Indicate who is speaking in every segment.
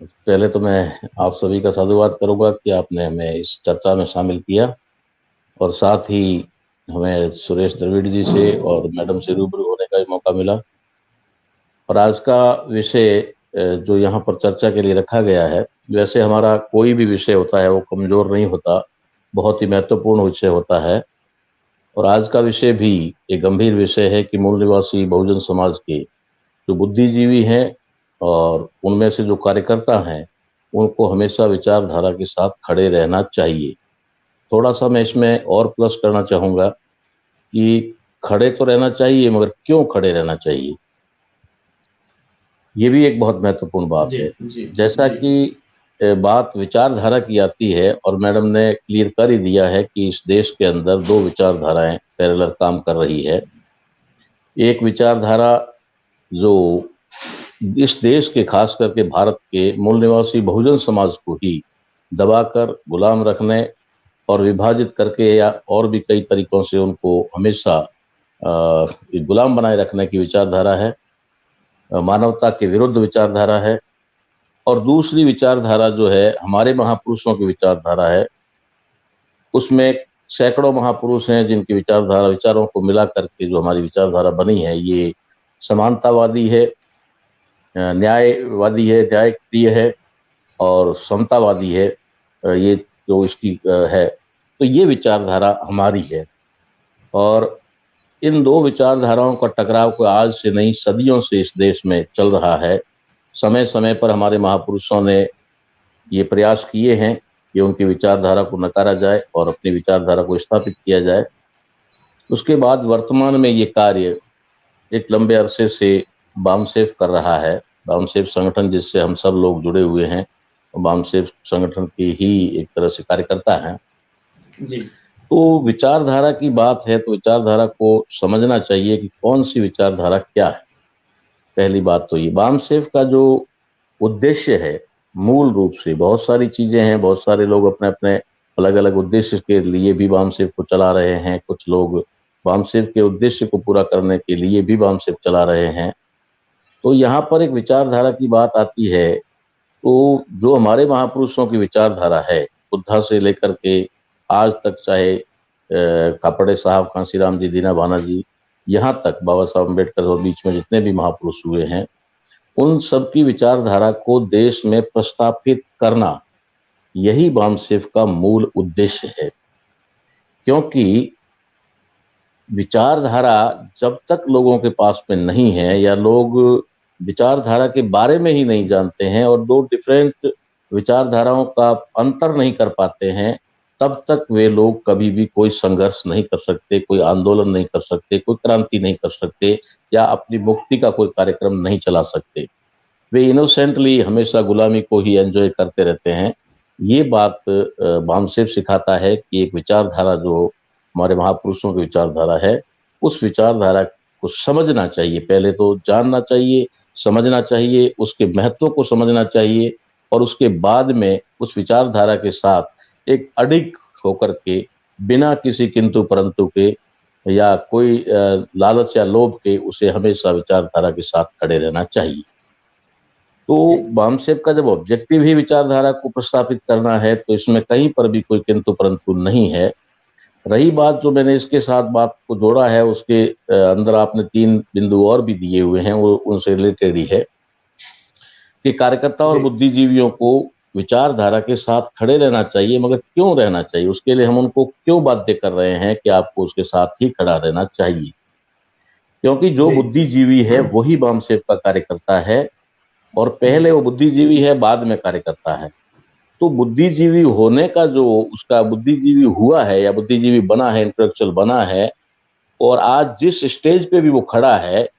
Speaker 1: पहले तो मैं आप सभी का साधुवाद करूंगा कि आपने हमें इस चर्चा में शामिल किया और साथ ही हमें सुरेश द्रविड़ जी से और मैडम से रूबरू होने का भी मौका मिला। और आज का विषय जो यहाँ पर चर्चा के लिए रखा गया है, वैसे हमारा कोई भी विषय होता है वो कमजोर नहीं होता, बहुत ही महत्वपूर्ण विषय होता है। और आज का विषय भी एक गंभीर विषय है कि मूल निवासी बहुजन समाज के जो बुद्धिजीवी हैं और उनमें से जो कार्यकर्ता हैं, उनको हमेशा विचारधारा के साथ खड़े रहना चाहिए। थोड़ा सा मैं इसमें और प्लस करना चाहूँगा कि खड़े तो रहना चाहिए, मगर क्यों खड़े रहना चाहिए, ये भी एक बहुत महत्वपूर्ण बात
Speaker 2: जी,
Speaker 1: है।
Speaker 2: जी,
Speaker 1: जैसा
Speaker 2: जी,
Speaker 1: कि बात विचारधारा की आती है, और मैडम ने क्लियर कर ही दिया है कि इस देश के अंदर दो विचारधाराएं पैरेलल काम कर रही है। एक विचारधारा जो इस देश के, खास करके भारत के मूल निवासी बहुजन समाज को ही दबाकर गुलाम रखने और विभाजित करके या और भी कई तरीकों से उनको हमेशा एक गुलाम बनाए रखने की विचारधारा है, मानवता के विरुद्ध विचारधारा है। और दूसरी विचारधारा जो है हमारे महापुरुषों की विचारधारा है, उसमें सैकड़ों महापुरुष हैं जिनकी विचारधारा, विचारों को मिला करके जो हमारी विचारधारा बनी है, ये समानतावादी है, न्यायवादी है, न्यायप्रिय है और समतावादी है। ये जो इसकी है, तो ये विचारधारा हमारी है। और इन दो विचारधाराओं का टकराव कोई आज से नहीं, सदियों से इस देश में चल रहा है। समय समय पर हमारे महापुरुषों ने ये प्रयास किए हैं कि उनकी विचारधारा को नकारा जाए और अपनी विचारधारा को स्थापित किया जाए। उसके बाद वर्तमान में ये कार्य एक लंबे अरसे से बामसेफ कर रहा है। बामसेफ संगठन जिससे हम सब लोग जुड़े हुए हैं, बामसेफ संगठन के ही एक तरह से कार्यकर्ता हैं।
Speaker 2: जी,
Speaker 1: तो विचारधारा की बात है तो विचारधारा को समझना चाहिए कि कौन सी विचारधारा क्या है। पहली बात तो ये बामसेफ का जो उद्देश्य है, मूल रूप से बहुत सारी चीजें हैं, बहुत सारे लोग अपने अपने अलग अलग उद्देश्य के लिए भी वामसेफ को चला रहे हैं। कुछ लोग वामसेफ के उद्देश्य को पूरा करने के लिए भी वामसेफ चला रहे हैं। तो यहाँ पर एक विचारधारा की बात आती है, तो जो हमारे महापुरुषों की विचारधारा है, बुद्धा से लेकर के आज तक, चाहे कापड़े साहब, कांसीराम जी, दीना भाना जी, यहाँ तक बाबा साहब अम्बेडकर और बीच में जितने भी महापुरुष हुए हैं, उन सब की विचारधारा को देश में प्रस्थापित करना, यही वामसेफ का मूल उद्देश्य है। क्योंकि विचारधारा जब तक लोगों के पास में नहीं है, या लोग विचारधारा के बारे में ही नहीं जानते हैं और दो डिफरेंट विचारधाराओं का अंतर नहीं कर पाते हैं, तब तक वे लोग कभी भी कोई संघर्ष नहीं कर सकते, कोई आंदोलन नहीं कर सकते, कोई क्रांति नहीं कर सकते, या अपनी मुक्ति का कोई कार्यक्रम नहीं चला सकते। वे इनोसेंटली हमेशा गुलामी को ही एंजॉय करते रहते हैं। ये बात भामसेब सिखाता है कि एक विचारधारा जो हमारे महापुरुषों की विचारधारा है, उस विचारधारा को समझना चाहिए। पहले तो जानना चाहिए, समझना चाहिए, उसके महत्व को समझना चाहिए, और उसके बाद में उस विचारधारा के साथ एक अडिग होकर के, बिना किसी किंतु परंतु के या कोई लालच या लोभ के, उसे हमेशा विचारधारा के साथ खड़े रहना चाहिए। तो
Speaker 2: जी,
Speaker 1: वामसेप का जब ऑब्जेक्टिव ही विचारधारा को प्रस्थापित करना है, तो इसमें कहीं पर भी कोई किंतु परंतु नहीं है। रही बात, जो मैंने इसके साथ बात को जोड़ा है, उसके अंदर आपने 3 बिंदु और भी दिए हुए हैं, वो उनसे रिलेटेड ही है कि कार्यकर्ता और
Speaker 2: जी,
Speaker 1: बुद्धिजीवियों को विचारधारा के साथ खड़े रहना चाहिए। मगर क्यों रहना चाहिए, उसके लिए हम उनको क्यों बाध्य कर रहे हैं कि आपको उसके साथ ही खड़ा रहना चाहिए? क्योंकि जो
Speaker 2: जी,
Speaker 1: बुद्धिजीवी है वही वामसेप का कार्यकर्ता है, और पहले वो बुद्धिजीवी है, बाद में कार्यकर्ता है। तो बुद्धिजीवी होने का जो उसका बुद्धिजीवी हुआ है या बुद्धिजीवी बना है, इंटेलेक्चुअल बना है, और आज जिस स्टेज पे भी वो खड़ा है,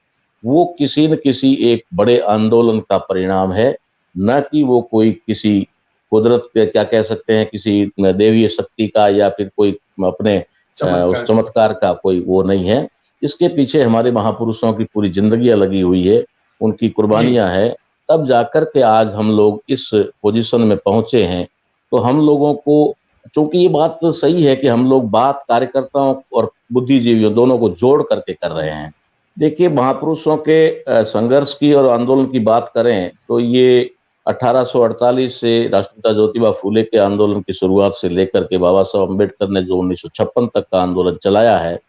Speaker 1: वो किसी न किसी एक बड़े आंदोलन का परिणाम है, न कि वो कोई किसी कुदरत के, क्या कह सकते हैं, किसी देवीय शक्ति का या फिर कोई अपने उस
Speaker 2: चमत्कार।
Speaker 1: चमत्कार का कोई वो नहीं है। इसके पीछे हमारे महापुरुषों की पूरी जिंदगियां लगी हुई है, उनकी
Speaker 2: जी,
Speaker 1: कुर्बानियां हैं, तब जाकर के आज हम लोग इस पोजीशन में पहुंचे हैं। तो हम लोगों को, चूंकि ये बात तो सही है कि हम लोग बात कार्यकर्ताओं और बुद्धिजीवियों दोनों को जोड़ करके कर रहे हैं। देखिए, महापुरुषों के संघर्ष की और आंदोलन की बात करें तो ये 1848 से राष्ट्रपिता ज्योतिबा फूले के आंदोलन की शुरुआत से लेकर के बाबा साहब अम्बेडकर ने जो 1956 तक का आंदोलन चलाया है,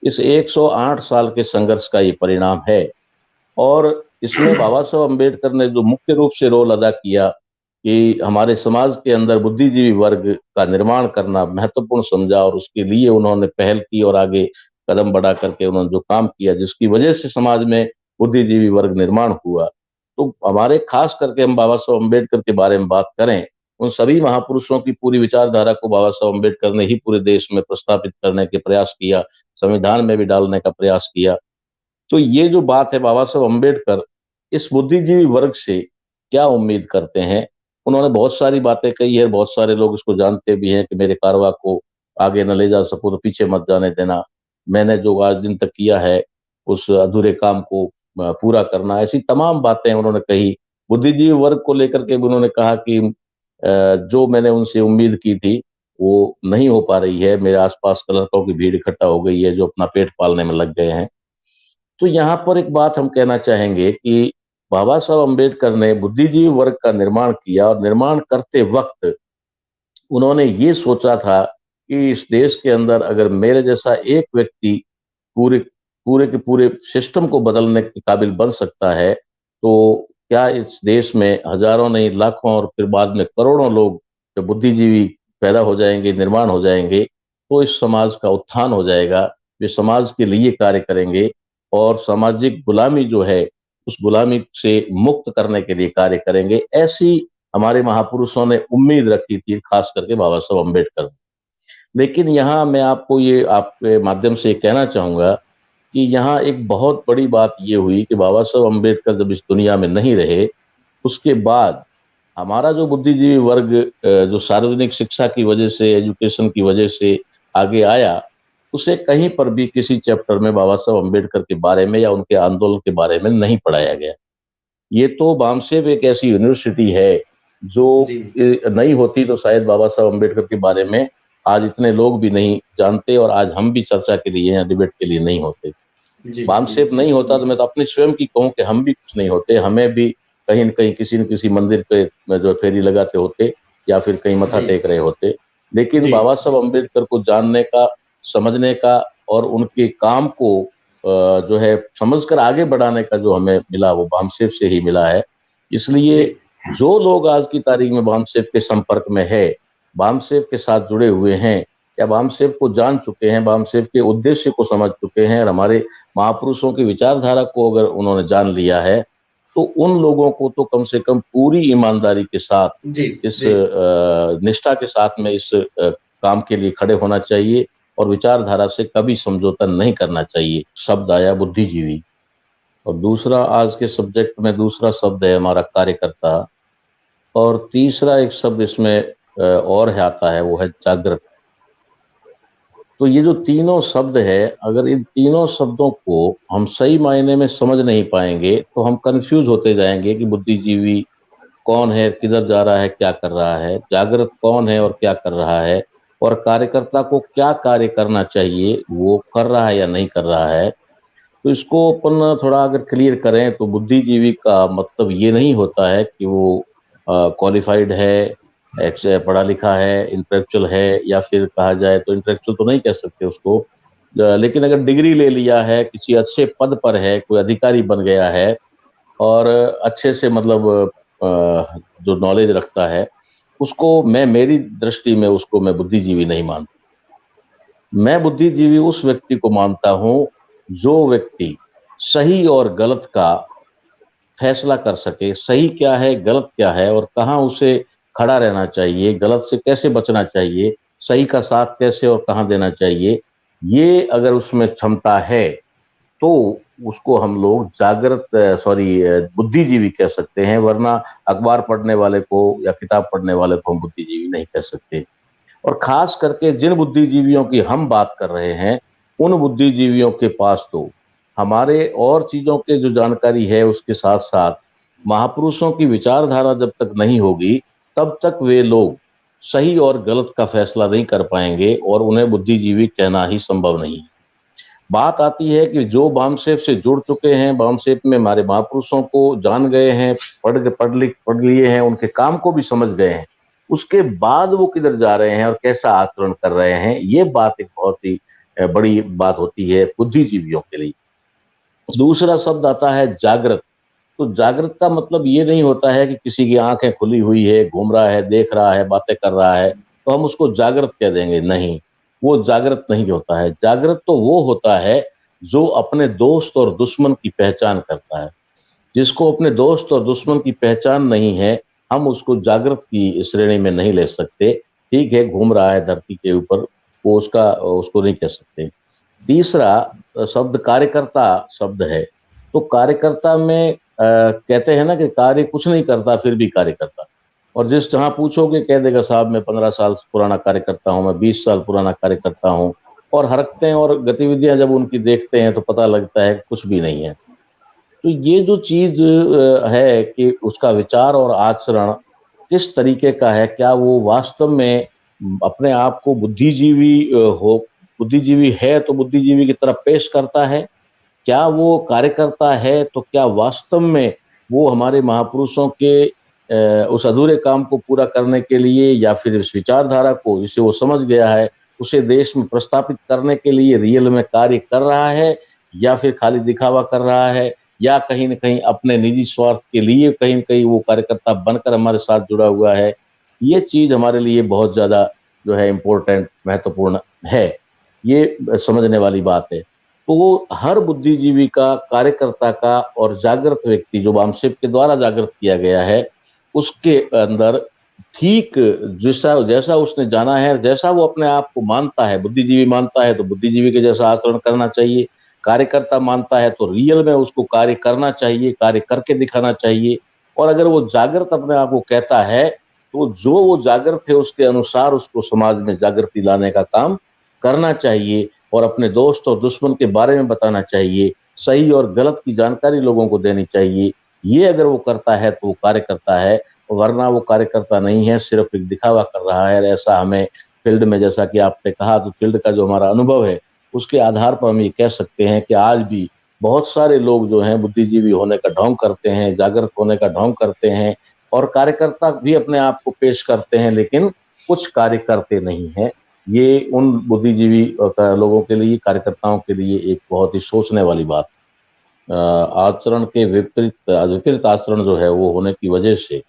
Speaker 1: इस 108 साल के संघर्ष का ये परिणाम है। और इसमें बाबा साहब अम्बेडकर ने जो मुख्य रूप से रोल अदा किया कि हमारे समाज के अंदर बुद्धिजीवी वर्ग का निर्माण करना महत्वपूर्ण समझा, और उसके लिए उन्होंने पहल की और आगे कदम बढ़ा करके उन्होंने जो काम किया, जिसकी वजह से समाज में बुद्धिजीवी वर्ग निर्माण हुआ। तो हमारे खास करके हम बाबा साहब अम्बेडकर के बारे में बात करें, उन सभी महापुरुषों की पूरी विचारधारा को बाबा साहब अम्बेडकर ने ही पूरे देश में प्रस्थापित करने के प्रयास किया, संविधान में भी डालने का प्रयास किया। तो ये जो बात है, बाबा साहब अम्बेडकर इस बुद्धिजीवी वर्ग से क्या उम्मीद करते हैं? उन्होंने बहुत सारी बातें कही है, बहुत सारे लोग इसको जानते भी हैं कि मेरे कारवां को आगे न ले जा सको तो पीछे मत जाने देना, मैंने जो आज दिन तक किया है उस अधूरे काम को पूरा करना, ऐसी तमाम बातें उन्होंने कही। बुद्धिजीवी वर्ग को लेकर के भी उन्होंने कहा कि जो मैंने उनसे उम्मीद की थी वो नहीं हो पा रही है, मेरे आसपास लड़कों की भीड़ इकट्ठा हो गई है जो अपना पेट पालने में लग गए हैं। तो यहाँ पर एक बात हम कहना चाहेंगे कि बाबा साहब अम्बेडकर ने बुद्धिजीवी वर्ग का निर्माण किया, और निर्माण करते वक्त उन्होंने ये सोचा था कि इस देश के अंदर अगर मेरे जैसा एक व्यक्ति पूरे पूरे के पूरे सिस्टम को बदलने के काबिल बन सकता है, तो क्या इस देश में हजारों नहीं लाखों और फिर बाद में करोड़ों लोग जब बुद्धिजीवी पैदा हो जाएंगे, निर्माण हो जाएंगे, तो इस समाज का उत्थान हो जाएगा, वे समाज के लिए कार्य करेंगे और सामाजिक गुलामी जो है उस गुलामी से मुक्त करने के लिए कार्य करेंगे। ऐसी हमारे महापुरुषों ने उम्मीद रखी थी, खास करके बाबा साहब अम्बेडकर ने। लेकिन यहाँ मैं आपको ये आपके माध्यम से कहना चाहूंगा कि यहाँ एक बहुत बड़ी बात ये हुई कि बाबा साहब अम्बेडकर जब इस दुनिया में नहीं रहे, उसके बाद हमारा जो बुद्धिजीवी वर्ग जो सार्वजनिक शिक्षा की वजह से, एजुकेशन की वजह से आगे आया, उसे कहीं पर भी किसी चैप्टर में बाबा साहब अम्बेडकर के बारे में या उनके आंदोलन के बारे में नहीं पढ़ाया गया। ये तो बामसेब एक ऐसी यूनिवर्सिटी है जो
Speaker 2: जी
Speaker 1: नहीं होती तो शायद बाबा साहब अम्बेडकर के बारे में आज इतने लोग भी नहीं जानते, और आज हम भी चर्चा के लिए या डिबेट के लिए नहीं होते।
Speaker 2: जी जी
Speaker 1: बामसेब
Speaker 2: जी
Speaker 1: नहीं होता तो मैं तो अपने स्वयं की कहूँ कि हम भी कुछ नहीं होते, हमें भी कहीं न कहीं किसी न किसी मंदिर पे में जो फेरी लगाते होते या फिर कहीं मत्था
Speaker 2: जी
Speaker 1: टेक रहे होते। लेकिन
Speaker 2: जी
Speaker 1: बाबा साहब अम्बेडकर को जानने का, समझने का और उनके काम को जो है समझकर आगे बढ़ाने का जो हमें मिला वो बामसेब से ही मिला है। इसलिए
Speaker 2: जी
Speaker 1: जो लोग आज की तारीख में बामसेब के संपर्क में है, बामसेब के साथ जुड़े हुए हैं या बामसेब को जान चुके हैं, बामसेब के उद्देश्य को समझ चुके हैं और हमारे महापुरुषों की विचारधारा को अगर उन्होंने जान लिया है, तो उन लोगों को तो कम से कम पूरी ईमानदारी के साथ
Speaker 2: जी
Speaker 1: इस
Speaker 2: जी
Speaker 1: निष्ठा के साथ में इस काम के लिए खड़े होना चाहिए और विचारधारा से कभी समझौता नहीं करना चाहिए। शब्द आया बुद्धिजीवी, और दूसरा आज के सब्जेक्ट में दूसरा शब्द है हमारा कार्यकर्ता, और तीसरा एक शब्द इसमें और है आता है, वो है जागृत। तो ये जो तीनों शब्द है, अगर इन तीनों शब्दों को हम सही मायने में समझ नहीं पाएंगे तो हम कंफ्यूज होते जाएंगे कि बुद्धिजीवी कौन है, किधर जा रहा है, क्या कर रहा है, जागृत कौन है और क्या कर रहा है, और कार्यकर्ता को क्या कार्य करना चाहिए, वो कर रहा है या नहीं कर रहा है। तो इसको अपन थोड़ा अगर क्लियर करें तो बुद्धिजीवी का मतलब ये नहीं होता है कि वो क्वालिफाइड है, पढ़ा लिखा है, इंटेलेक्चुअल है, या फिर कहा जाए तो इंटेलेक्चुअल तो नहीं कह सकते उसको, लेकिन अगर डिग्री ले लिया है, किसी अच्छे पद पर है, कोई अधिकारी बन गया है और अच्छे से मतलब जो नॉलेज रखता है, उसको मैं मेरी दृष्टि में उसको मैं बुद्धिजीवी नहीं मानता। मैं बुद्धिजीवी उस व्यक्ति को मानता हूँ जो व्यक्ति सही और गलत का फैसला कर सके, सही क्या है, गलत क्या है और कहाँ उसे खड़ा रहना चाहिए, गलत से कैसे बचना चाहिए, सही का साथ कैसे और कहाँ देना चाहिए। ये अगर उसमें क्षमता है तो उसको हम लोग जागृत बुद्धिजीवी कह सकते हैं, वरना अखबार पढ़ने वाले को या किताब पढ़ने वाले को हम बुद्धिजीवी नहीं कह सकते। और खास करके जिन बुद्धिजीवियों की हम बात कर रहे हैं, उन बुद्धिजीवियों के पास तो हमारे और चीजों के जो जानकारी है उसके साथ साथ महापुरुषों की विचारधारा जब तक नहीं होगी, तब तक वे लोग सही और गलत का फैसला नहीं कर पाएंगे और उन्हें बुद्धिजीवी कहना ही संभव नहीं है। बात आती है कि जो बामसेफ से जुड़ चुके हैं, बामसेफ में हमारे महापुरुषों को जान गए हैं, पढ़ लिए हैं, उनके काम को भी समझ गए हैं, उसके बाद वो किधर जा रहे हैं और कैसा आचरण कर रहे हैं, ये बात एक बहुत ही बड़ी बात होती है बुद्धिजीवियों के लिए। दूसरा शब्द आता है जागृत। तो जागृत का मतलब ये नहीं होता है कि किसी की आंखें खुली हुई है, घूम रहा है, देख रहा है, बातें कर रहा है, तो हम उसको जागृत कह देंगे, नहीं, वो जागृत नहीं होता है। जागृत तो वो होता है जो अपने दोस्त और दुश्मन की पहचान करता है। जिसको अपने दोस्त और दुश्मन की पहचान नहीं है, हम उसको जागृत की श्रेणी में नहीं ले सकते। ठीक है, घूम रहा है धरती के ऊपर, वो उसको नहीं कह सकते। तीसरा शब्द कार्यकर्ता शब्द है। तो कार्यकर्ता में कहते हैं ना कि कार्य कुछ नहीं करता फिर भी कार्यकर्ता। और जिस जहाँ पूछोगे कह देगा साहब मैं 15 साल पुराना कार्यकर्ता हूँ, मैं 20 साल पुराना कार्यकर्ता हूँ। और हरकतें और गतिविधियां जब उनकी देखते हैं तो पता लगता है कि कुछ भी नहीं है। तो ये जो चीज है कि उसका विचार और आचरण किस तरीके का है, क्या वो वास्तव में अपने आप को बुद्धिजीवी बुद्धिजीवी है तो बुद्धिजीवी की तरफ पेश करता है, क्या वो कार्यकर्ता है तो क्या वास्तव में वो हमारे महापुरुषों के उस अधूरे काम को पूरा करने के लिए या फिर इस विचारधारा को जिसे वो समझ गया है उसे देश में प्रस्थापित करने के लिए रियल में कार्य कर रहा है, या फिर खाली दिखावा कर रहा है, या कहीं न कहीं अपने निजी स्वार्थ के लिए कहीं न कहीं वो कार्यकर्ता बनकर हमारे साथ जुड़ा हुआ है। ये चीज़ हमारे लिए बहुत ज़्यादा जो है इम्पोर्टेंट महत्वपूर्ण है। ये समझने वाली बात है। तो वो हर बुद्धिजीवी का, कार्यकर्ता का और जागृत व्यक्ति जो वामसेप के द्वारा जागृत किया गया है, उसके अंदर ठीक जैसा जैसा उसने जाना है, जैसा वो अपने आप को मानता है, बुद्धिजीवी मानता है तो बुद्धिजीवी के जैसा आचरण करना चाहिए। कार्यकर्ता मानता है तो रियल में उसको कार्य करना चाहिए, कार्य करके दिखाना चाहिए। और अगर वो जागृत अपने आप को कहता है, तो जो वो जागृत है उसके अनुसार उसको समाज में जागृति लाने का काम करना चाहिए और अपने दोस्त और दुश्मन के बारे में बताना चाहिए, सही और गलत की जानकारी लोगों को देनी चाहिए। ये अगर वो करता है तो वो कार्यकर्ता है, वरना वो कार्यकर्ता नहीं है, सिर्फ एक दिखावा कर रहा है। ऐसा हमें फील्ड में, जैसा कि आपने कहा, तो फील्ड का जो हमारा अनुभव है उसके आधार पर हम ये कह सकते हैं कि आज भी बहुत सारे लोग जो हैं बुद्धिजीवी होने का ढोंग करते हैं, जागृत होने का ढोंग करते हैं और कार्यकर्ता भी अपने आप को पेश करते हैं, लेकिन कुछ कार्य करते नहीं हैं। ये उन बुद्धिजीवी लोगों के लिए, कार्यकर्ताओं के लिए एक बहुत ही सोचने वाली बात। आचरण के विपरीत विपरीत आचरण जो है वो होने की वजह से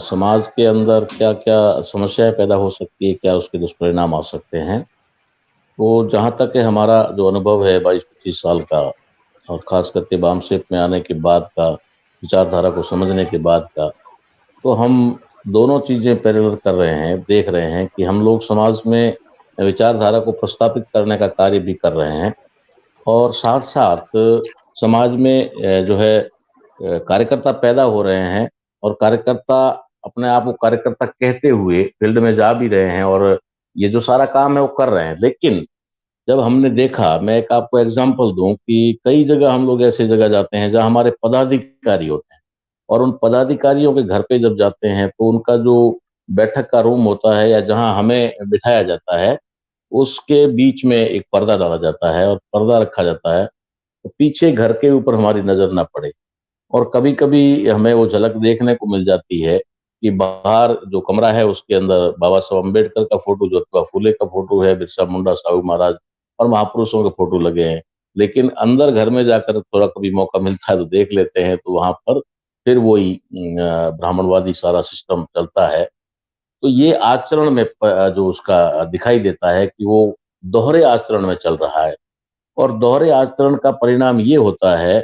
Speaker 1: समाज के अंदर क्या-क्या समस्याएँ पैदा हो सकती है, क्या उसके दुष्परिणाम आ सकते हैं। तो जहाँ तक है हमारा जो अनुभव है 22-25 साल का और ख़ास करके वामसेप में आने के बाद का, विचारधारा को समझने के बाद का, तो हम दोनों चीज़ें पैरेलल कर रहे हैं, देख रहे हैं कि हम लोग समाज में विचारधारा को प्रस्तापित करने का कार्य भी कर रहे हैं और साथ-साथ समाज में जो है कार्यकर्ता पैदा हो रहे हैं और कार्यकर्ता अपने आप को कार्यकर्ता कहते हुए फील्ड में जा भी रहे हैं और ये जो सारा काम है वो कर रहे हैं। लेकिन जब हमने देखा, मैं एक आपको एग्ज़ाम्पल दूँ कि कई जगह हम लोग ऐसी जगह जाते हैं जहाँ हमारे पदाधिकारी होते हैं और उन पदाधिकारियों के घर पे जब जाते हैं तो उनका जो बैठक का रूम होता है या जहाँ हमें बिठाया जाता है, उसके बीच में एक पर्दा डाला जाता है और पर्दा रखा जाता है, तो पीछे घर के ऊपर हमारी नज़र ना पड़े। और कभी-कभी हमें वो झलक देखने को मिल जाती है कि बाहर जो कमरा है उसके अंदर बाबा साहब अम्बेडकर का फ़ोटो, ज्योतिबा फूले का फ़ोटो है, बिरसा मुंडा साहू महाराज और महापुरुषों के फ़ोटो लगे हैं। लेकिन अंदर घर में जाकर थोड़ा कभी मौका मिलता है तो देख लेते हैं, तो वहाँ पर फिर वही ब्राह्मणवादी सारा सिस्टम चलता है। तो ये आचरण में जो उसका दिखाई देता है कि वो दोहरे आचरण में चल रहा है। और दोहरे आचरण का परिणाम ये होता है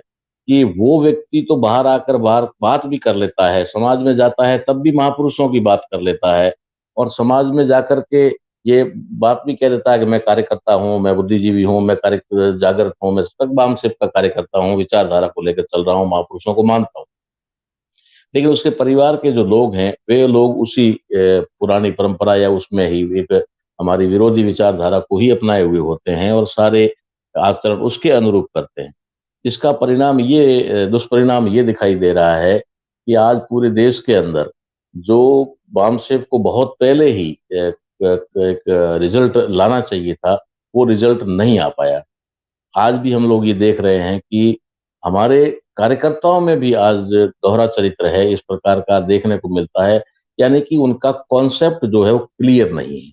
Speaker 1: कि वो व्यक्ति तो बाहर आकर बाहर बात भी कर लेता है, समाज में जाता है तब भी महापुरुषों की बात कर लेता है और समाज में जाकर के ये बात भी कह देता है कि मैं कार्यकर्ता हूँ, मैं बुद्धिजीवी हूँ, मैं कार्य जागृत हूँ, मैं सतत वामसेप का कार्यकर्ता हूँ, विचारधारा को लेकर चल रहा हूँ, महापुरुषों को मानता हूँ। लेकिन उसके परिवार के जो लोग हैं, वे लोग उसी पुरानी परंपरा या उसमें ही एक हमारी विरोधी विचारधारा को ही अपनाए हुए होते हैं और सारे आचरण उसके अनुरूप करते हैं। इसका परिणाम ये दुष्परिणाम ये दिखाई दे रहा है कि आज पूरे देश के अंदर जो वामसेप को बहुत पहले ही एक रिज़ल्ट लाना चाहिए था, वो रिज़ल्ट नहीं आ पाया। आज भी हम लोग ये देख रहे हैं कि हमारे कार्यकर्ताओं में भी आज दोहरा चरित्र है, इस प्रकार का देखने को मिलता है। यानी कि उनका कॉन्सेप्ट जो है वो क्लियर नहीं है।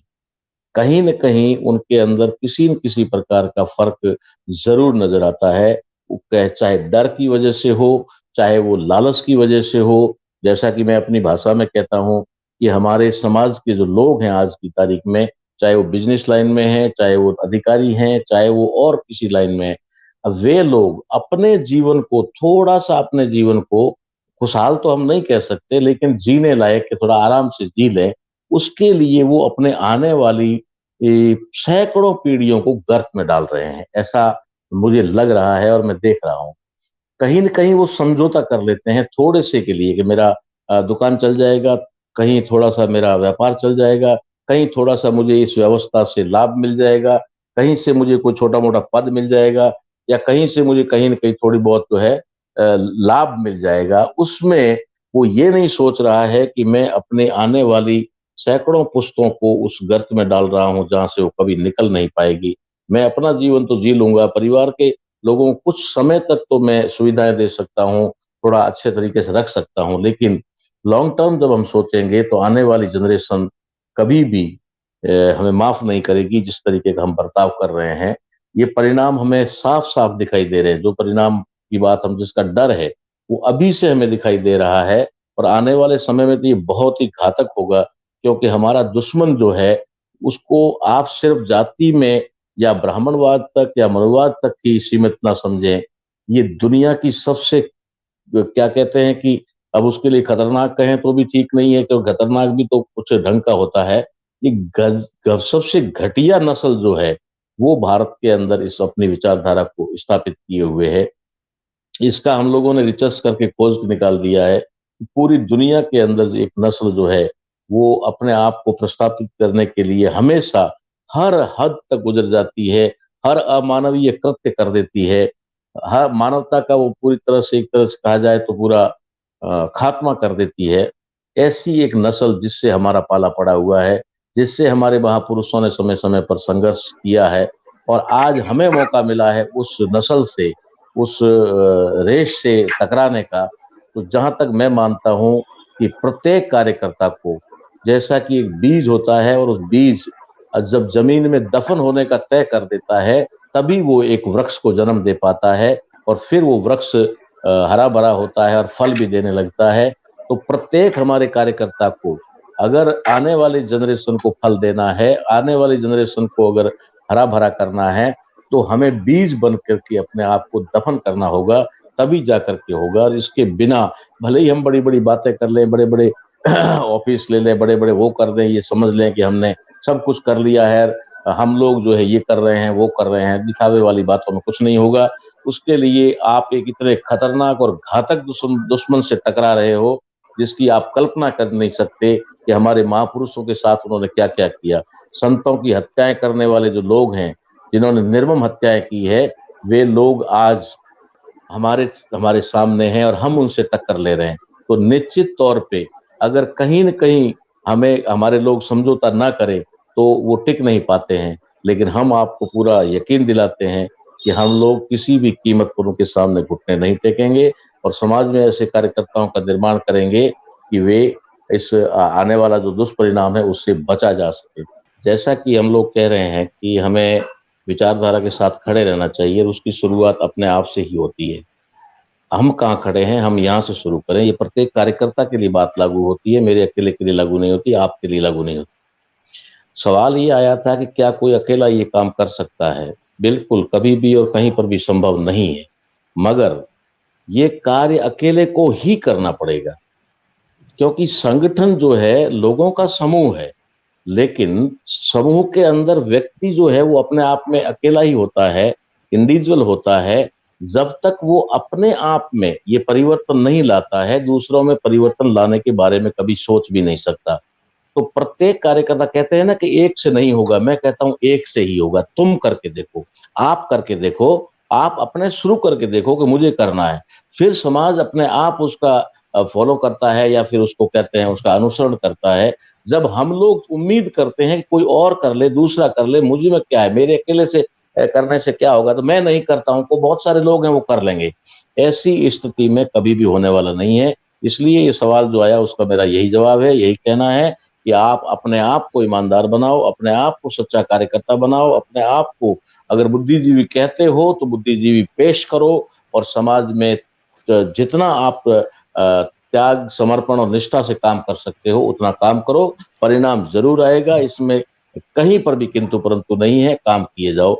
Speaker 1: कहीं न कहीं उनके अंदर किसी न किसी प्रकार का फ़र्क ज़रूर नज़र आता है। वो चाहे डर की वजह से हो, चाहे वो लालच की वजह से हो। जैसा कि मैं अपनी भाषा में कहता हूँ कि हमारे समाज के जो लोग हैं आज की तारीख में, चाहे वो बिज़नेस लाइन में हैं, चाहे वो अधिकारी हैं, चाहे वो और किसी लाइन में हैं। वे लोग अपने जीवन को थोड़ा-सा अपने जीवन को खुशहाल तो हम नहीं कह सकते, लेकिन जीने लायक कि थोड़ा आराम से जी लें, उसके लिए वो अपने आने वाली सैकड़ों पीढ़ियों को गर्त में डाल रहे हैं। ऐसा मुझे लग रहा है और मैं देख रहा हूँ। कहीं न कहीं वो समझौता कर लेते हैं थोड़े से के लिए कि मेरा दुकान चल जाएगा, कहीं थोड़ा-सा मेरा व्यापार चल जाएगा, कहीं थोड़ा-सा मुझे इस व्यवस्था से लाभ मिल जाएगा, कहीं से मुझे कोई छोटा-मोटा पद मिल जाएगा या कहीं से मुझे कहीं न कहीं थोड़ी बहुत जो है लाभ मिल जाएगा। उसमें वो ये नहीं सोच रहा है कि मैं अपने आने वाली सैकड़ों पुश्तों को उस गर्त में डाल रहा हूँ जहाँ से वो कभी निकल नहीं पाएगी। मैं अपना जीवन तो जी लूँगा, परिवार के लोगों को कुछ समय तक तो मैं सुविधाएँ दे सकता हूँ, थोड़ा अच्छे तरीके से रख सकता हूँ, लेकिन लॉन्ग टर्म जब हम सोचेंगे तो आने वाली जनरेशन कभी भी हमें माफ़ नहीं करेगी जिस तरीके का हम बर्ताव कर रहे हैं। ये परिणाम हमें साफ-साफ दिखाई दे रहे हैं, जो परिणाम की बात हम जिसका डर है, वो अभी से हमें दिखाई दे रहा है और आने वाले समय में तो ये बहुत ही घातक होगा क्योंकि हमारा दुश्मन जो है, उसको आप सिर्फ़ जाति में या ब्राह्मणवाद तक या मनुवाद तक ही सीमित ना समझें। ये दुनिया की सबसे क्या कहते हैं कि अब उसके लिए खतरनाक कहें तो भी ठीक नहीं है क्योंकि खतरनाक भी तो कुछ ढंग का होता है। ये गज ग सबसे घटिया नस्ल जो है, वो भारत के अंदर इस अपनी विचारधारा को स्थापित किए हुए है। इसका हम लोगों ने रिसर्च करके खोज निकाल दिया है। पूरी दुनिया के अंदर एक नस्ल जो है, वो अपने आप को प्रस्थापित करने के लिए हमेशा हर हद तक गुज़र जाती है, हर अमानवीय कृत्य कर देती है। हर मानवता का वो पूरी तरह से एक तरह से कहा जाए तो पूरा खात्मा कर देती है। ऐसी एक नस्ल जिससे हमारा पाला पड़ा हुआ है, जिससे हमारे महापुरुषों ने समय-समय पर संघर्ष किया है और आज हमें मौका मिला है उस नस्ल से उस रेस से टकराने का, तो जहाँ तक मैं मानता हूँ कि प्रत्येक कार्यकर्ता को जैसा कि एक बीज होता है और उस बीज जब ज़मीन में दफ़न होने का तय कर देता है, तभी वो एक वृक्ष को जन्म दे पाता है और फिर वो वृक्ष हरा-भरा होता है और फल भी देने लगता है। तो प्रत्येक हमारे कार्यकर्ता को अगर आने वाली जनरेशन को फल देना है, आने वाली जनरेशन को अगर हरा-भरा करना है, तो हमें बीज बन कर के अपने आप को दफन करना होगा, तभी जा कर के होगा और इसके बिना भले ही हम बड़ी-बड़ी बातें कर लें, बड़े-बड़े ऑफ़िस ले लें, बड़े-बड़े वो कर दें, ये समझ लें कि हमने सब कुछ कर लिया है, हम लोग जो है ये कर रहे हैं, वो कर रहे हैं, दिखावे वाली बातों में कुछ नहीं होगा। उसके लिए आप एक इतने खतरनाक और घातक दुश्मन से टकरा रहे हो, जिसकी आप कल्पना कर नहीं सकते कि हमारे महापुरुषों के साथ उन्होंने क्या-क्या किया। संतों की हत्याएँ करने वाले जो लोग हैं, जिन्होंने निर्मम हत्याएँ की है, वे लोग आज हमारे हमारे सामने हैं और हम उनसे टक्कर ले रहे हैं। तो निश्चित तौर पे अगर कहीं न कहीं हमें हमारे लोग समझौता ना करें, तो वो टिक नहीं पाते हैं। लेकिन हम आपको पूरा यकीन दिलाते हैं कि हम लोग किसी भी कीमत पर उनके सामने घुटने नहीं टेकेंगे और समाज में ऐसे कार्यकर्ताओं का निर्माण करेंगे कि वे इस आने वाला जो दुष्परिणाम है उससे बचा जा सके। जैसा कि हम लोग कह रहे हैं कि हमें विचारधारा के साथ खड़े रहना चाहिए और उसकी शुरुआत अपने आप से ही होती है। हम कहाँ खड़े हैं, हम यहाँ से शुरू करें। ये प्रत्येक कार्यकर्ता के लिए बात लागू होती है, मेरे अकेले के लिए लागू नहीं होती, आपके लिए लागू नहीं होती। सवाल ये आया था कि क्या कोई अकेला ये काम कर सकता है? बिल्कुल, कभी भी और कहीं पर भी संभव नहीं है। मगर ये कार्य अकेले को ही करना पड़ेगा, क्योंकि संगठन जो है लोगों का समूह है। लेकिन समूह के अंदर व्यक्ति जो है वो अपने आप में अकेला ही होता है, इंडिविजुअल होता है, जब तक वो अपने आप में ये परिवर्तन नहीं लाता है, दूसरों में परिवर्तन लाने के बारे में कभी सोच भी नहीं सकता। तो प्रत्येक कार्यकर्ता कहते हैं ना कि एक से नहीं होगा, मैं कहता हूँ एक से ही होगा। तुम करके देखो, आप करके देखो, आप अपने शुरू करके देखो कि मुझे करना है। फिर समाज अपने आप उसका फॉलो करता है या फिर उसको कहते हैं उसका अनुसरण करता है। जब हम लोग उम्मीद करते हैं कि कोई और कर ले, दूसरा कर ले, मुझ में क्या है, मेरे अकेले से करने से क्या होगा, तो मैं नहीं करता हूँ, को बहुत सारे लोग हैं वो कर लेंगे। ऐसी स्थिति में कभी भी होने वाला नहीं है। इसलिए ये सवाल जो आया उसका मेरा यही जवाब है, यही कहना है कि आप अपने आप को ईमानदार बनाओ, अपने आप को सच्चा कार्यकर्ता बनाओ, अपने आप को अगर बुद्धिजीवी कहते हो तो बुद्धिजीवी पेश करो, और समाज में जितना आप त्याग, समर्पण और निष्ठा से काम कर सकते हो उतना काम करो, परिणाम ज़रूर आएगा, इसमें कहीं पर भी किंतु परंतु नहीं है, काम किए जाओ।